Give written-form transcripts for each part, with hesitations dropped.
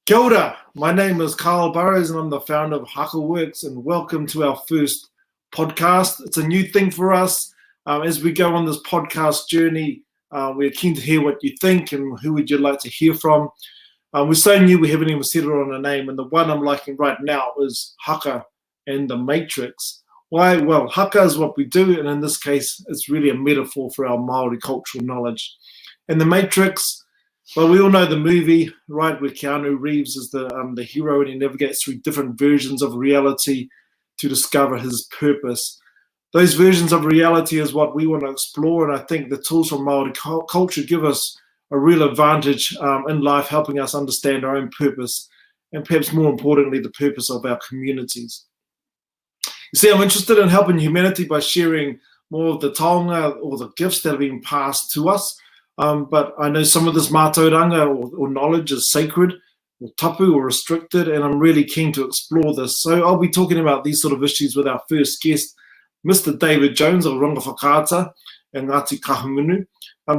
Kia ora. My name is Karl Burrows and I'm the founder of Haka Works, and welcome to our first podcast. It's a new thing for us. As we go on this podcast journey, we're keen to hear what you think and who would you like to hear from. We're so new we haven't even settled on a name, and the one I'm liking right now is Haka and the Matrix. Why? Well, Haka is what we do, and in this case, it's really a metaphor for our Maori cultural knowledge. And the Matrix, well, we all know the movie, right, where Keanu Reeves is the hero, and he navigates through different versions of reality to discover his purpose. Those versions of reality is what we want to explore, and I think the tools from Maori culture give us a real advantage in life, helping us understand our own purpose, and perhaps more importantly, the purpose of our communities. You see, I'm interested in helping humanity by sharing more of the taonga or the gifts that have been passed to us. But I know some of this mātauranga or knowledge is sacred, or tapu, or restricted, and I'm really keen to explore this. So I'll be talking about these sort of issues with our first guest, Mr. David Jones of Ronga Whakaata and Ngāti Kahungunu.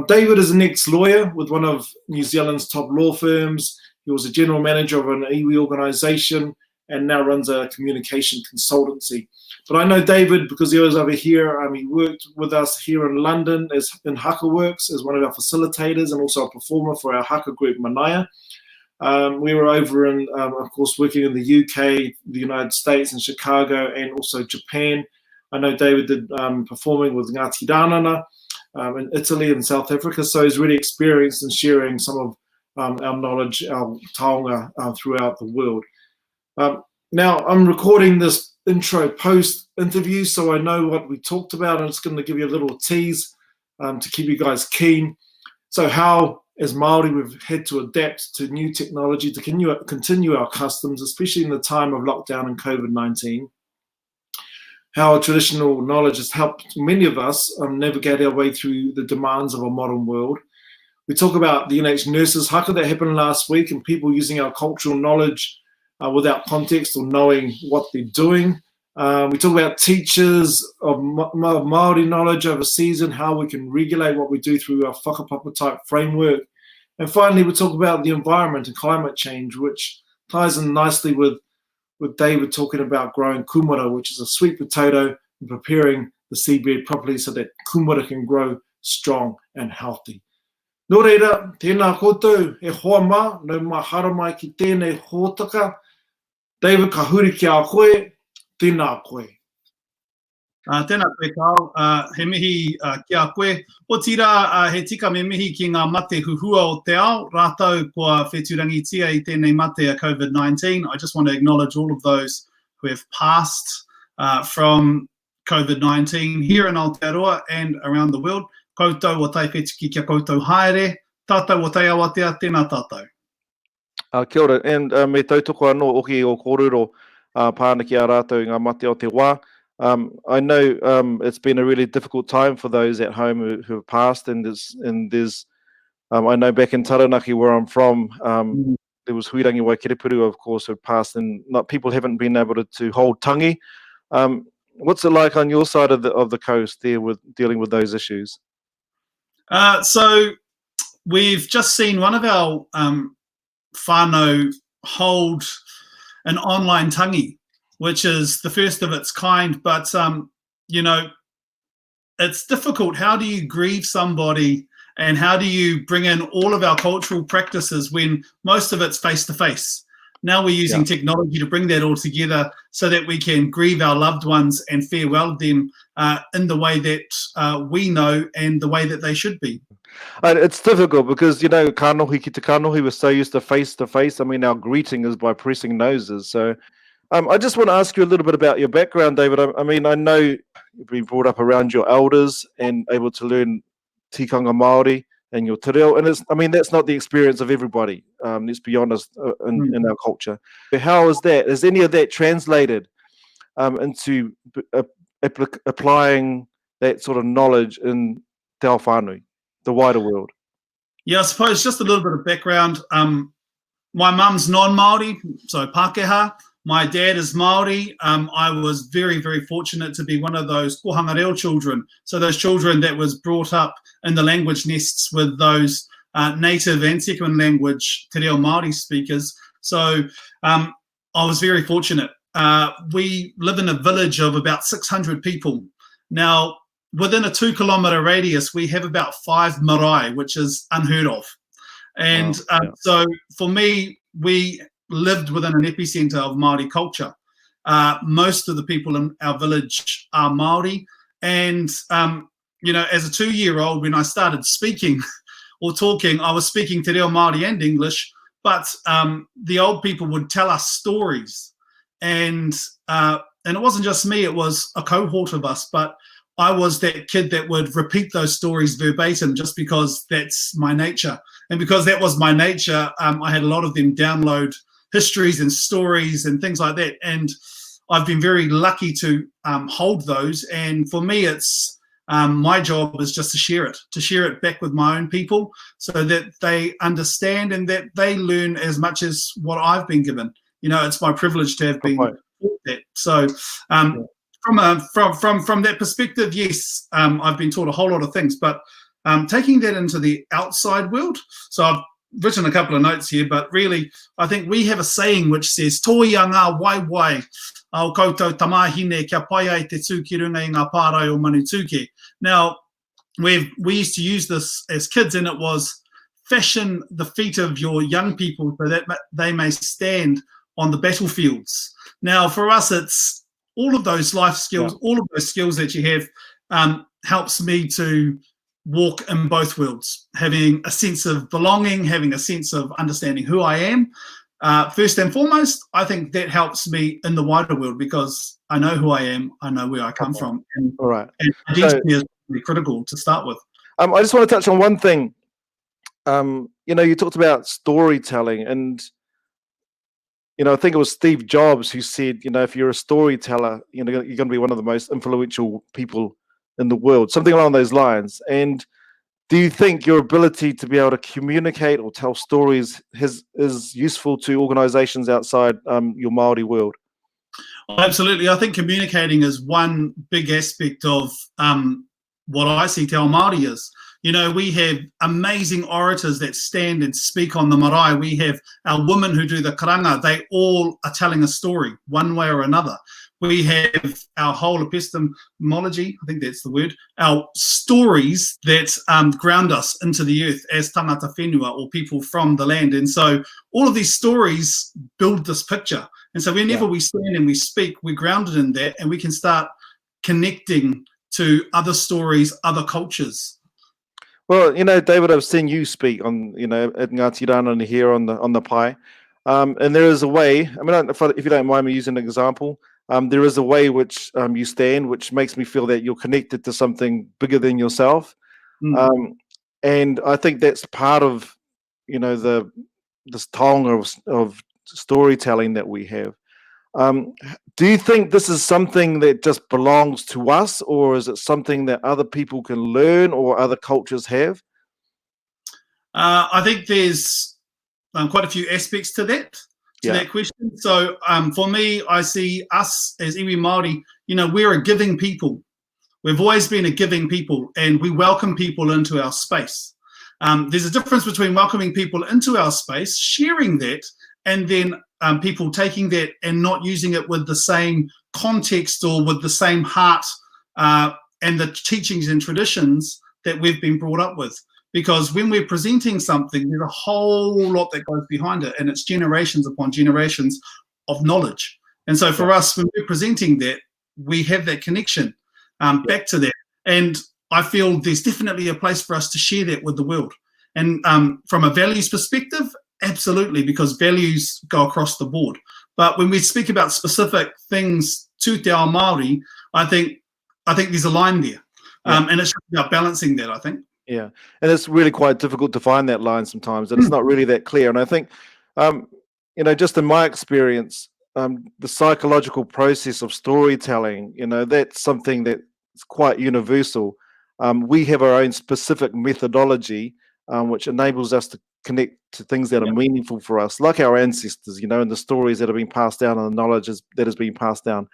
David is an ex-lawyer with one of New Zealand's top law firms. He was a general manager of an iwi organisation and now runs a communication consultancy. But I know David because he was over here. He worked with us here in London in Haka Works as one of our facilitators and also a performer for our Haka group, Manaia. We were over in, of course, working in the UK, the United States, and Chicago, and also Japan. I know David did performing with Ngāti Rānana in Italy and South Africa, so he's really experienced in sharing some of our knowledge, our taonga throughout the world. Now, I'm recording this intro post interview, so I know what we talked about, and it's going to give you a little tease to keep you guys keen. So how, as Maori, we've had to adapt to new technology to continue our customs, especially in the time of lockdown and COVID-19. How our traditional knowledge has helped many of us navigate our way through the demands of a modern world. We talk about the NH Nurses Haka that happened last week, and people using our cultural knowledge without context or knowing what they're doing. We talk about teachers of Maori knowledge overseas and how we can regulate what we do through our whakapapa type framework. And finally, we talk about the environment and climate change, which ties in nicely with David talking about growing kumara, which is a sweet potato, and preparing the seedbed properly so that kumara can grow strong and healthy. Nō reira, tēnā koutou, e hoa mā, nau mā hara mai ki tēnei hōtaka. David, ka huri ki a koe, tēnā koe. Tēnā koe, Karl. He mihi ki a koe. O tira, he tika me mihi ki ngā mate huhua o te ao. Rātou kua whetūrangitia I tēnei mate a COVID-19. I just want to acknowledge all of those who have passed from COVID-19 here in Aotearoa and around the world. Koutou o tai whetiki kia koutou haere. Tātou o tai awatea, tēnā tātou. Kia ora, and me tautoko anō oki o kōrero pāna ki a rātou ngā mate o te wā. I know it's been a really difficult time for those at home who have passed, and there's I know back in Taranaki where I'm from, there was Huirangi Waikirepuru, of course, who passed, and people haven't been able to hold tangi. What's it like on your side of the coast there with dealing with those issues? So we've just seen one of our whānau hold an online tangi, which is the first of its kind, but you know, it's difficult. How do you grieve somebody, and how do you bring in all of our cultural practices when most of it's face-to-face? Now we're using technology to bring that all together so that we can grieve our loved ones and farewell them in the way that we know and the way that they should be. It's difficult because, you know, kanohi ki te kanohi, we're so used to face-to-face. I mean, our greeting is by pressing noses. So I just want to ask you a little bit about your background, David. I mean, I know you've been brought up around your elders and able to learn tikanga Māori and your te reo. And I mean, that's not the experience of everybody, let's be honest, in our culture. How is that? Is any of that translated into applying that sort of knowledge in Te Ao Whānui, the wider world? Yeah, I suppose just a little bit of background. My mum's non-Māori, so Pākehā. My dad is Māori. I was very, very fortunate to be one of those kohanga reo children. So those children that was brought up in the language nests with those native and second language te reo Māori speakers. So I was very fortunate. We live in a village of about 600 people. Now, within a 2-kilometre radius, we have about 5 marae, which is unheard of. And so for me, we lived within an epicenter of Maori culture. Most of the people in our village are Maori. And, you know, as a 2-year-old, when I started speaking or talking, I was speaking te reo Maori and English, but the old people would tell us stories. And it wasn't just me, it was a cohort of us, but I was that kid that would repeat those stories verbatim just because that's my nature. And because that was my nature, I had a lot of them download histories and stories and things like that. And I've been very lucky to hold those. And for me, it's my job is just to share it back with my own people so that they understand and that they learn as much as what I've been given. You know, it's my privilege to have been taught that. So from that perspective, yes, I've been taught a whole lot of things, but taking that into the outside world. So I've written a couple of notes here, but really, I think we have a saying which says, "Toia ngā waiwai, au koutou tamahine kia pai ai te tū ki runga I ngā pārai o manutuke." Now, we used to use this as kids, and it was fashion the feet of your young people so that they may stand on the battlefields. Now, for us, it's all of those life skills, all of those skills that you have helps me to walk in both worlds, having a sense of belonging, having a sense of understanding who I am. First and foremost, I think that helps me in the wider world because I know who I am, I know where I come from. And, and identity is really critical to start with. I just want to touch on one thing. You know, you talked about storytelling, and you know, I think it was Steve Jobs who said, you know, if you're a storyteller, you know, you're going to be one of the most influential people in the world, something along those lines. And do you think your ability to be able to communicate or tell stories is useful to organizations outside your Maori world? Oh, absolutely. I think communicating is one big aspect of what I see Te Ao Māori is. You know, we have amazing orators that stand and speak on the marae. We have our women who do the karanga. They all are telling a story one way or another. We have our whole epistemology, I think that's the word, our stories that ground us into the earth as tangata whenua or people from the land. And so all of these stories build this picture. And so whenever we stand and we speak, we're grounded in that and we can start connecting to other stories, other cultures. Well, you know, David, I've seen you speak on, you know, at Ngāti Rānanga here on the pai. And there is a way, I mean, if you don't mind me using an example, there is a way which you stand, which makes me feel that you're connected to something bigger than yourself. And I think that's part of, you know, this taonga of storytelling that we have. Do you think this is something that just belongs to us, or is it something that other people can learn or other cultures have? I think there's quite a few aspects to that question. So for me, I see us as iwi Māori, you know, we're a giving people. We've always been a giving people, and we welcome people into our space. There's a difference between welcoming people into our space, sharing that, and then people taking that and not using it with the same context or with the same heart and the teachings and traditions that we've been brought up with. Because when we're presenting something, there's a whole lot that goes behind it, and it's generations upon generations of knowledge. And so for us, when we're presenting that, we have that connection back to that. And I feel there's definitely a place for us to share that with the world. And from a values perspective, absolutely, because values go across the board. But when we speak about specific things to Te Ao Māori, I think there's a line there. And it's about balancing that, I think. Yeah, and it's really quite difficult to find that line sometimes, and it's not really that clear. And I think, you know, just in my experience, the psychological process of storytelling, you know, that's something that's quite universal. We have our own specific methodology, which enables us to connect to things that are meaningful for us, like our ancestors, you know, and the stories that have been passed down and the knowledge that has been passed down.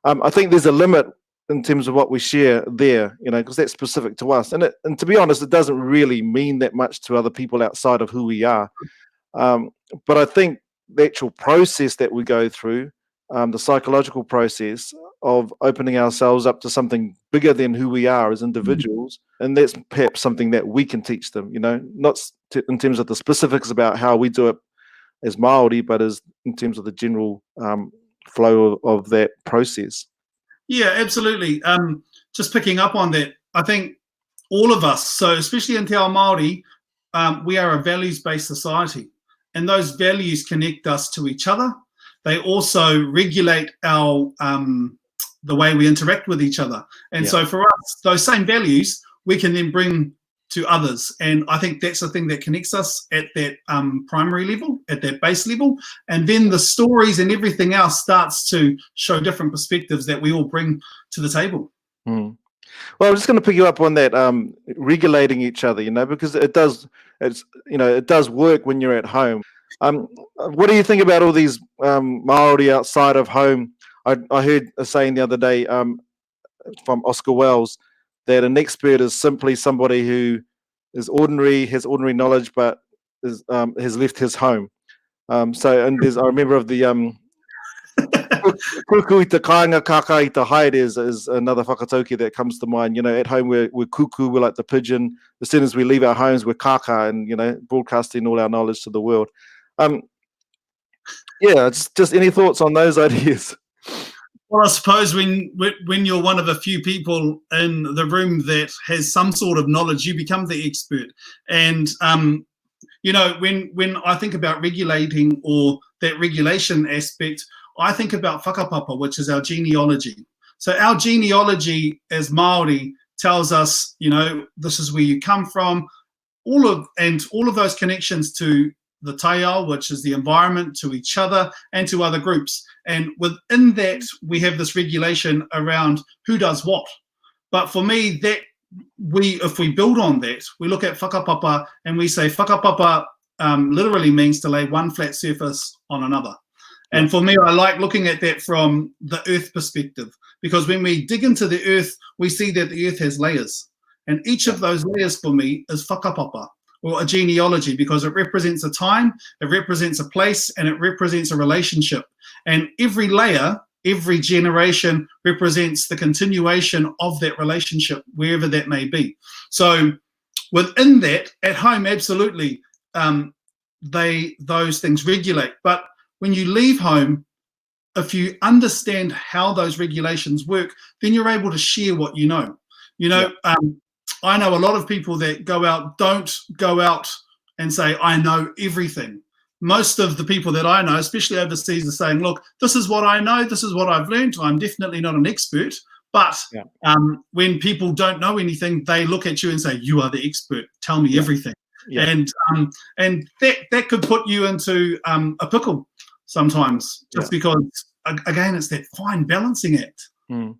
I think there's a limit in terms of what we share there, you know, because that's specific to us. And to be honest, it doesn't really mean that much to other people outside of who we are. But I think the actual process that we go through, the psychological process of opening ourselves up to something bigger than who we are as individuals. And that's perhaps something that we can teach them, not in terms of the specifics about how we do it as Maori, but as in terms of the general flow of that process. Yeah, absolutely. Just picking up on that, I think all of us, so especially in Te Ao Māori, we are a values-based society, and those values connect us to each other. They also regulate our the way we interact with each other. And so for us, those same values we can then bring to others. And I think that's the thing that connects us at that primary level, at that base level. And then the stories and everything else starts to show different perspectives that we all bring to the table. Mm. Well, I'm just going to pick you up on that, regulating each other, because it does work when you're at home. What do you think about all these Maori outside of home? I heard a saying the other day from Oscar Wilde that an expert is simply somebody who is ordinary, has ordinary knowledge, but has left his home. I remember of the kuku i te kāinga, kaka i te haere is another whakatauki that comes to mind. At home we're kuku, we're like the pigeon. As soon as we leave our homes, we're kaka, and broadcasting all our knowledge to the world. It's just any thoughts on those ideas? Well, I suppose when you're one of a few people in the room that has some sort of knowledge, you become the expert. And when I think about regulating or that regulation aspect, I think about whakapapa, which is our genealogy. So our genealogy as Maori tells us, this is where you come from, all of those connections to the taiao, which is the environment, to each other and to other groups. And within that, we have this regulation around who does what. But for me, that if we build on that, we look at whakapapa and we say whakapapa literally means to lay one flat surface on another. And for me, I like looking at that from the earth perspective, because when we dig into the earth, we see that the earth has layers. And each of those layers for me is whakapapa, or a genealogy, because it represents a time, it represents a place, and it represents a relationship. And every layer, every generation represents the continuation of that relationship, wherever that may be. So within that, at home, absolutely, those things regulate. But when you leave home, if you understand how those regulations work, then you're able to share what you know. I know a lot of people that don't go out and say, I know everything. Most of the people that I know, especially overseas, are saying, look, this is what I know, this is what I've learned. I'm definitely not an expert. But when people don't know anything, they look at you and say, you are the expert. Tell me everything. Yeah. And that could put you into a pickle sometimes, just because, again, it's that fine balancing act. Mm.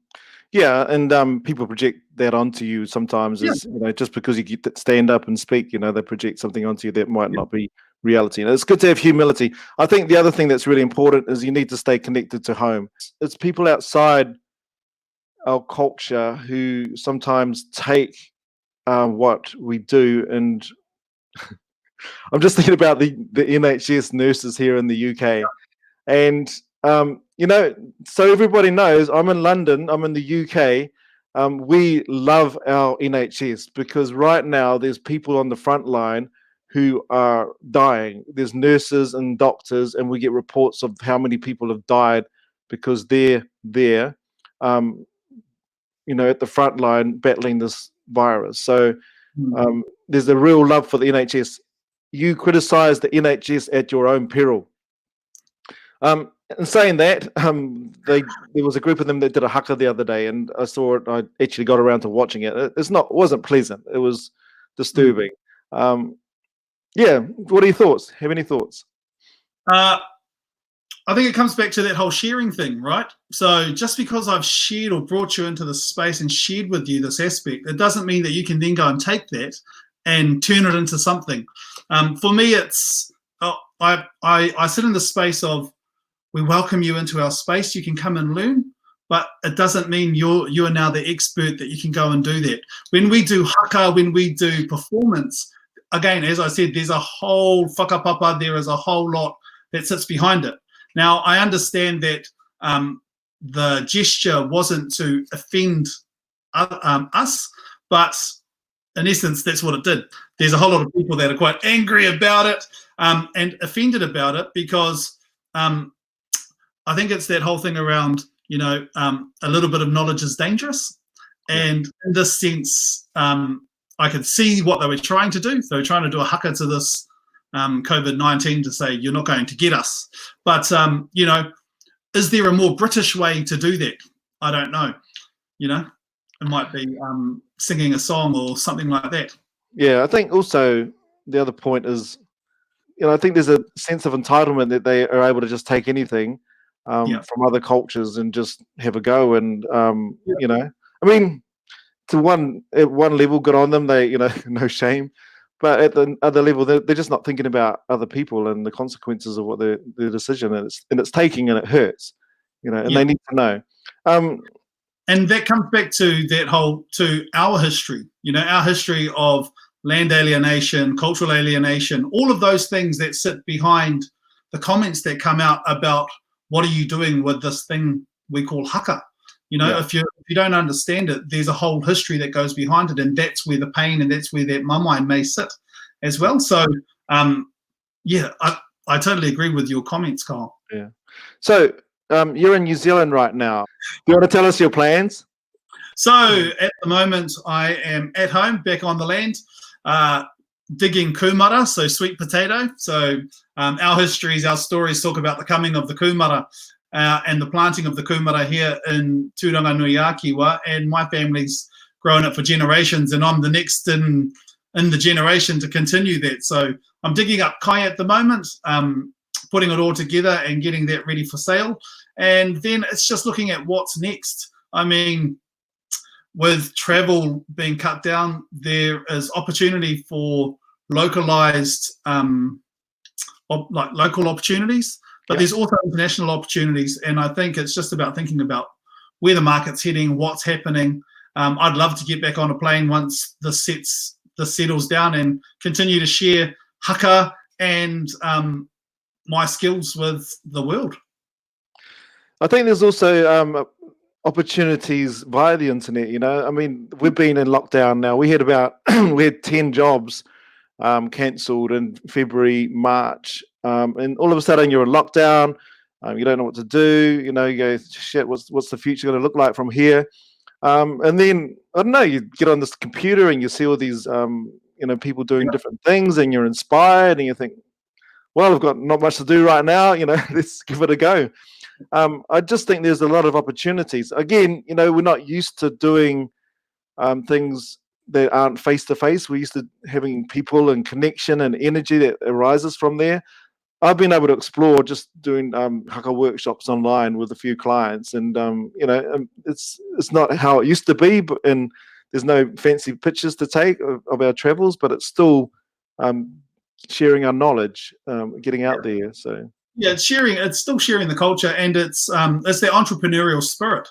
Yeah, and people project that onto you sometimes, as just because you get to stand up and speak, they project something onto you that might not be reality. And it's good to have humility. I think the other thing that's really important is you need to stay connected to home. It's people outside our culture who sometimes take what we do, and I'm just thinking about the NHS nurses here in the UK, and so everybody knows I'm in London, I'm in the UK. We love our NHS because right now there's people on the front line who are dying. There's nurses and doctors, and we get reports of how many people have died because they're there, at the front line battling this virus. So there's a real love for the NHS. You criticize the NHS at your own peril. In saying that, there was a group of them that did a haka the other day, and I saw it. I actually got around to watching it. It wasn't pleasant. It was disturbing. What are your thoughts? Have any thoughts? I think it comes back to that whole sharing thing, right? So just because I've shared or brought you into the space and shared with you this aspect, it doesn't mean that you can then go and take that and turn it into something. For me, it's I sit in the space of, we welcome you into our space. You can come and learn, but it doesn't mean you are now the expert that you can go and do that. When we do haka, when we do performance, again, as I said, there's a whole whakapapa. There is a whole lot that sits behind it. Now, I understand that the gesture wasn't to offend us, but in essence, that's what it did. There's a whole lot of people that are quite angry about it and offended about it because I think it's that whole thing around, a little bit of knowledge is dangerous. And in this sense, I could see what they were trying to do. They were trying to do a haka to this COVID-19 to say, you're not going to get us. But, is there a more British way to do that? I don't know. It might be singing a song or something like that. Yeah, I think also the other point is, I think there's a sense of entitlement that they are able to just take anything from other cultures and just have a go. And, I mean, at one level, good on them. They, no shame. But at the other level, they're just not thinking about other people and the consequences of what their decision is. And it's taking and it hurts, and they need to know. And that comes back to to our history, our history of land alienation, cultural alienation, all of those things that sit behind the comments that come out about what are you doing with this thing we call haka. If you don't understand it, there's a whole history that goes behind it, and that's where the pain and that's where that mamae may sit as well. So, I totally agree with your comments, Karl. Yeah. So, you're in New Zealand right now. Do you want to tell us your plans? So, at the moment, I am at home, back on the land, digging kumara, so sweet potato. So, our histories, our stories talk about the coming of the kumara. And the planting of the kumara here in Turanganuiakiwa, and my family's grown it for generations, and I'm the next in the generation to continue that. So I'm digging up kai at the moment, putting it all together and getting that ready for sale. And then it's just looking at what's next. I mean, with travel being cut down, there is opportunity for localized, local opportunities. But there's also international opportunities, and I think it's just about thinking about where the market's heading, what's happening. I'd love to get back on a plane once this settles down and continue to share haka and my skills with the world. I think there's also opportunities via the internet. I mean, we've been in lockdown now. We had 10 jobs cancelled in February, March. And all of a sudden you're in lockdown, you don't know what to do, you go, shit, what's the future going to look like from here? And then, I don't know, you get on this computer and you see all these, people doing different things, and you're inspired and you think, well, I've got not much to do right now, let's give it a go. I just think there's a lot of opportunities. Again, we're not used to doing things that aren't face-to-face. We're used to having people and connection and energy that arises from there. I've been able to explore just doing haka workshops online with a few clients, and it's not how it used to be, and there's no fancy pictures to take of our travels, but it's still sharing our knowledge, getting out there. So it's sharing. It's still sharing the culture, and it's the entrepreneurial spirit,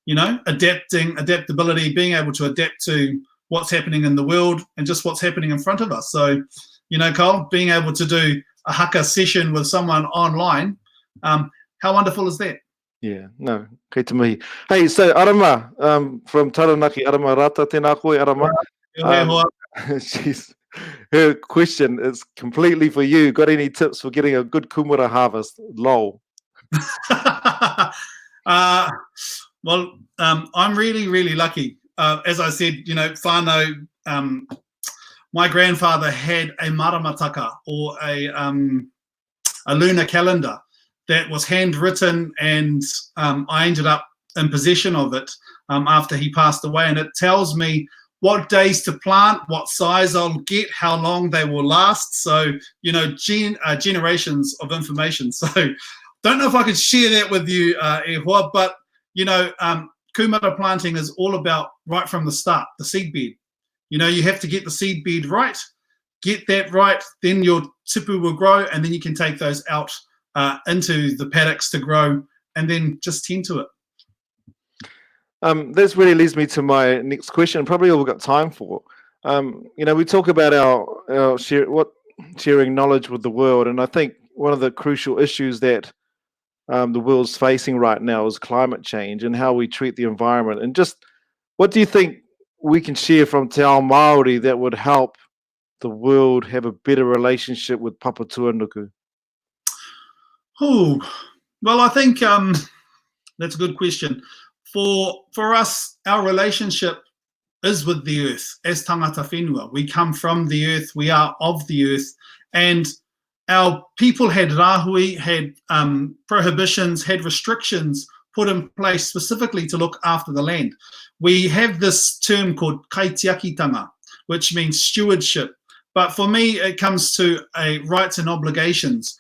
adaptability, being able to adapt to what's happening in the world and just what's happening in front of us. So, Karl, being able to do a haka session with someone online, how wonderful is that? Yeah, no, kei te mihi. Hey, so Arama, from Taranaki, Arama Rata, tēnā koe, Arama. Her question is completely for you. Got any tips for getting a good kumara harvest? Lol. Well, I'm really, really lucky. As I said, whānau, my grandfather had a maramataka, or a lunar calendar that was handwritten, and I ended up in possession of it after he passed away. And it tells me what days to plant, what size I'll get, how long they will last. So, generations of information. So don't know if I could share that with you, Ehua, but, kumara planting is all about right from the start, the seed bed. You have to get the seed bed right, get that right, then your tipu will grow, and then you can take those out into the paddocks to grow, and then just tend to it. This really leads me to my next question, probably all we've got time for. We talk about our sharing knowledge with the world, and I think one of the crucial issues that the world's facing right now is climate change and how we treat the environment. And just what do you think we can share from Te Ao Māori that would help the world have a better relationship with Papa Tuanuku? Oh, well, I think that's a good question. For us, our relationship is with the earth as tangata whenua. We come from the earth, we are of the earth, and our people had rahui, had prohibitions, had restrictions put in place specifically to look after the land. We have this term called Kaitiaki Tama, which means stewardship. But for me, it comes to rights and obligations.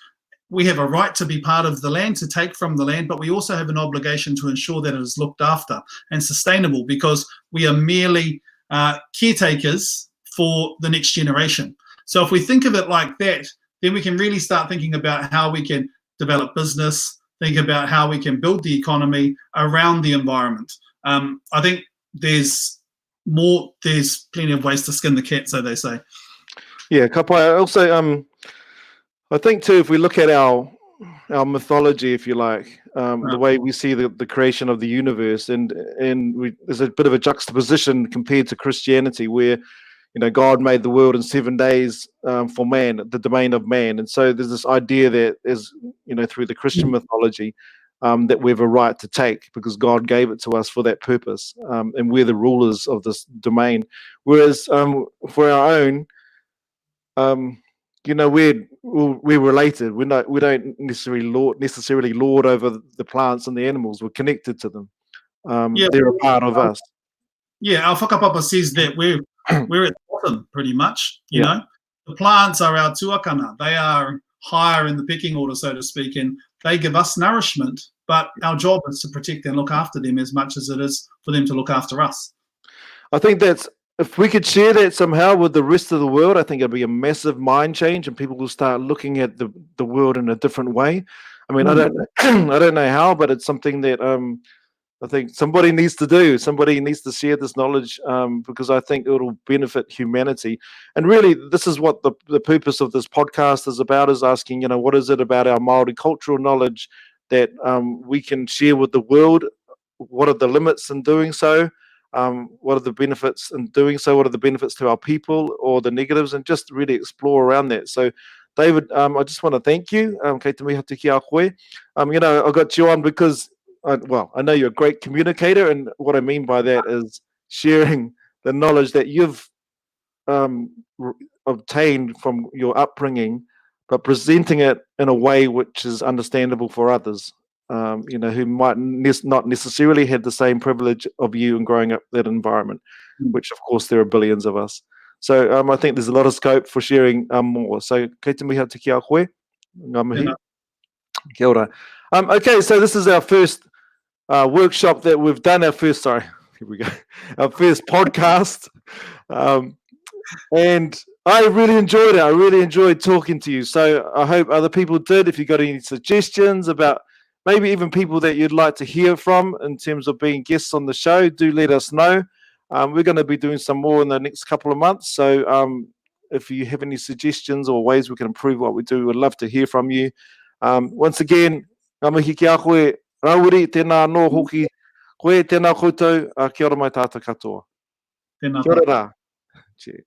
We have a right to be part of the land, to take from the land, but we also have an obligation to ensure that it is looked after and sustainable, because we are merely caretakers for the next generation. So if we think of it like that, then we can really start thinking about how we can develop business, think about how we can build the economy around the environment. I think there's plenty of ways to skin the cat, so they say. Yeah, kapa. Also, I think too, if we look at our mythology, if you like, the way we see the creation of the universe, and there's a bit of a juxtaposition compared to Christianity, where God made the world in 7 days for man, the domain of man, and so there's this idea that is through the Christian mythology that we have a right to take because God gave it to us for that purpose, and we're the rulers of this domain. Whereas for our own, we're related. We don't necessarily lord over the plants and the animals. We're connected to them. They're a part of us. Yeah, our whakapapa says that we're at the bottom, pretty much. You know, the plants are our tuakana. They are higher in the pecking order, so to speak, and they give us nourishment. But our job is to protect and look after them as much as it is for them to look after us. I think that's, if we could share that somehow with the rest of the world, I think it'd be a massive mind change, and people will start looking at the world in a different way. I mean, I don't know how, but it's something that I think somebody needs to do. Somebody needs to share this knowledge because I think it'll benefit humanity. And really, this is what the purpose of this podcast is about, is asking, what is it about our Maori cultural knowledge that we can share with the world? What are the limits in doing so? What are the benefits in doing so? What are the benefits to our people or the negatives? And just really explore around that. So, David, I just want to thank you. Kei te miha te ki a koe. I got you on because I know you're a great communicator, and what I mean by that is sharing the knowledge that you've obtained from your upbringing, but presenting it in a way which is understandable for others, who might not necessarily have the same privilege of you in growing up that environment, which of course there are billions of us. So I think there's a lot of scope for sharing more. So kei te miha te ki a koe. Ngā mihi. Kia ora. Okay, so this is our first workshop that we've done. Our first podcast. And I really enjoyed it. I really enjoyed talking to you. So I hope other people did. If you got any suggestions about maybe even people that you'd like to hear from in terms of being guests on the show, do let us know. We're going to be doing some more in the next couple of months. So if you have any suggestions or ways we can improve what we do, we'd love to hear from you. Once again, ngā mihi ki a koe, Rauri, tēnā anō hoki, koe tēnā koutou, kia ora mai tātou katoa. Tēnā Kia ora rā. Cheers.